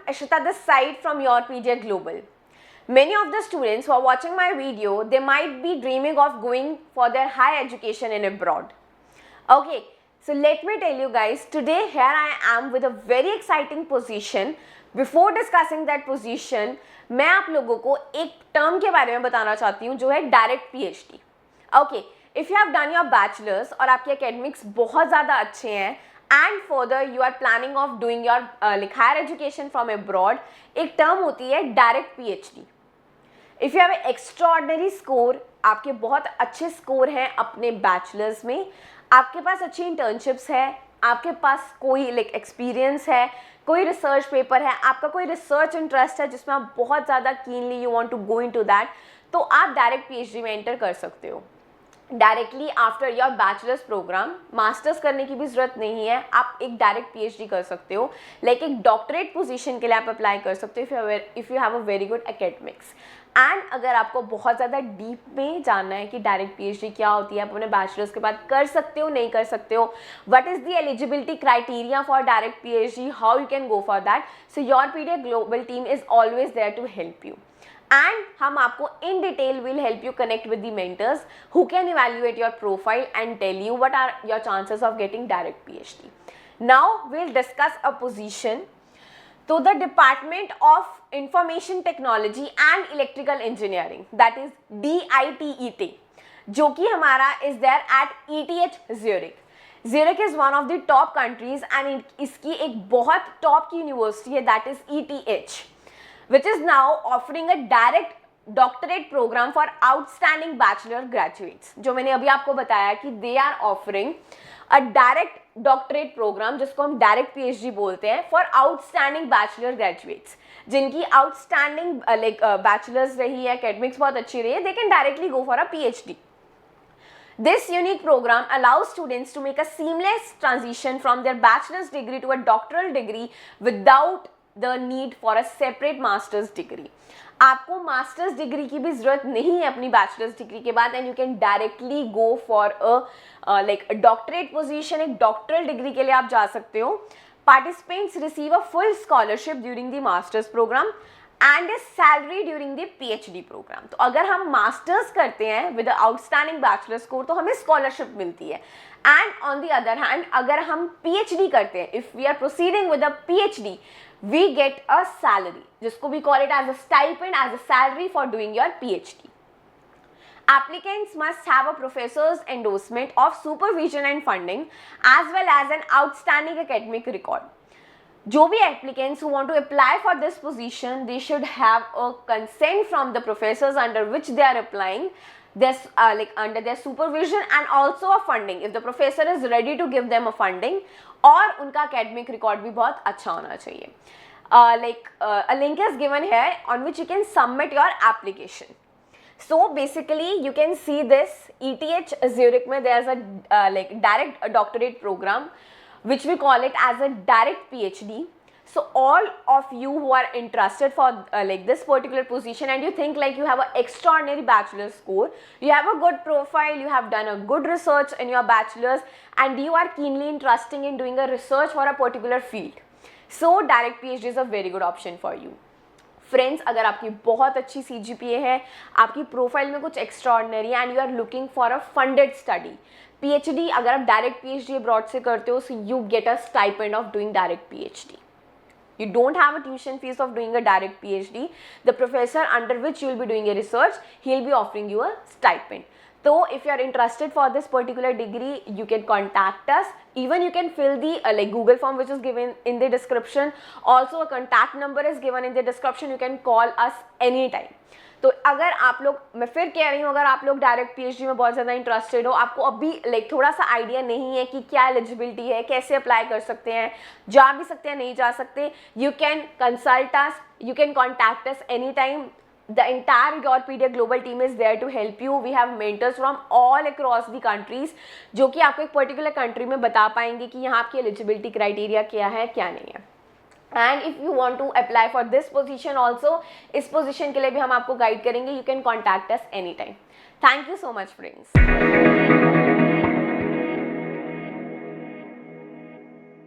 Ashita this side from YourPedia Global. Many of the students who are watching my video, they might be dreaming of going for their higher education in abroad. Okay, so let me tell you guys, today here I am with a very exciting position. Before discussing that position, मैं आप लोगों को एक term के बारे में बताना चाहती हूँ जो है direct PhD. Okay, if you have done your bachelors और आपके एकेडमिक्स बहुत ज़्यादा अच्छे हैं and further you are planning of doing your higher education from abroad, एक टर्म होती है direct PhD. If you have extraordinary score, आपके बहुत अच्छे स्कोर हैं अपने बैचलर्स में, आपके पास अच्छी इंटर्नशिप्स है, आपके पास कोई एक्सपीरियंस है, कोई रिसर्च पेपर है, आपका कोई रिसर्च इंटरेस्ट है जिसमें आप बहुत ज़्यादा keenly you want to go into that, तो आप डायरेक्ट पीएचडी में एंटर कर सकते हो. Directly after your bachelors program, masters करने की भी ज़रूरत नहीं है, आप एक डायरेक्ट पीएचडी कर सकते हो. एक डॉक्टरेट पोजीशन के लिए आप अप्लाई कर सकते हो if you have a very good academics. And अगर आपको बहुत ज़्यादा डीप में जानना है कि डायरेक्ट पीएचडी क्या होती है, आप अपने बैचलर्स के बाद कर सकते हो नहीं कर सकते हो, what is the eligibility criteria for direct PhD, how you can go for that, so YourPedia global team is always there to help you. And हम आपको in detail will help you connect with the mentors who can evaluate your profile and tell you what are your chances of getting direct PhD. Now we'll discuss a position. So the Department of Information Technology and Electrical Engineering, that is DITET, जो कि हमारा is there at ETH Zurich. Zurich is one of the top countries and इसकी एक बहुत top की university है, that is ETH, which is now offering a direct doctorate program for outstanding bachelor graduates. जो मैंने अभी आपको बताया कि they are offering a direct doctorate program, जिसको हम direct PhD बोलते हैं, for outstanding bachelor graduates, जिनकी outstanding bachelors रही है, academics बहुत अच्छी रही है, they can directly go for a PhD. This unique program allows students to make a seamless transition from their bachelor's degree to a doctoral degree without the need for a separate master's degree. आपको masters degree की भी ज़रूरत नहीं है अपनी bachelors degree के बाद, and you can directly go for a doctorate position. एक डॉक्टरल डिग्री के लिए आप जा सकते हो. Participants receive a full scholarship during the masters program and a salary during the PhD program. तो अगर हम मास्टर्स करते हैं विद आउटस्टैंडिंग बैचलर स्कोर तो हमें स्कॉलरशिप मिलती है. And on the other hand अगर हम पीएचडी करते हैं, if we are proceeding with a PhD, we get a salary, जिसको we call it as a stipend, as a salary for doing your PhD. Applicants must have a professor's endorsement of supervision and funding as well as an outstanding academic record. जो भी applicants who want to apply for this position, they should have a consent from the professors under which they are applying, this under their supervision, and also a funding if the professor is ready to give them a funding, और उनका academic record भी बहुत अच्छा होना चाहिए. A link is given here on which you can submit your application. So basically you can see this ETH Zurich में there's a direct doctorate program which we call it as a direct PhD. So all of you who are interested for this particular position and you think like you have an extraordinary bachelor's score, you have a good profile, you have done a good research in your bachelor's and you are keenly interested in doing a research for a particular field, so direct PhD is a very good option for you. Friends, अगर आपकी बहुत अच्छी CGPA है, आपकी profile में कुछ extraordinary and you are looking for a funded study, PhD अगर आप डायरेक्ट PhD अब्रॉड से करते हो, so you get a stipend of doing direct PhD. You don't have a tuition fees of doing a direct PhD. The professor under which you will be doing a research, he will be offering you a stipend. So if you are interested for this particular degree, you can contact us. Even you can fill the Google form which is given in the description. Also a contact number is given in the description. You can call us anytime. तो अगर आप लोग, मैं फिर कह रही हूँ, अगर आप लोग डायरेक्ट पीएचडी में बहुत ज़्यादा इंटरेस्टेड हो, आपको अभी थोड़ा सा आइडिया नहीं है कि क्या एलिजिबिलिटी है, कैसे अप्लाई कर सकते हैं, जा भी सकते हैं नहीं जा सकते, you can consult us, you can contact us any time. The entire YourPedia Global team is there to help you. We have mentors from all across the countries जो कि आपको एक पर्टिकुलर कंट्री में बता पाएंगे कि यहाँ आपकी एलिजिबिलिटी क्राइटेरिया क्या है क्या नहीं है. And if you want to apply for this position also, इस पोजीशन के लिए भी हम आपको गाइड करेंगे. You can contact us any time. Thank you so much friends.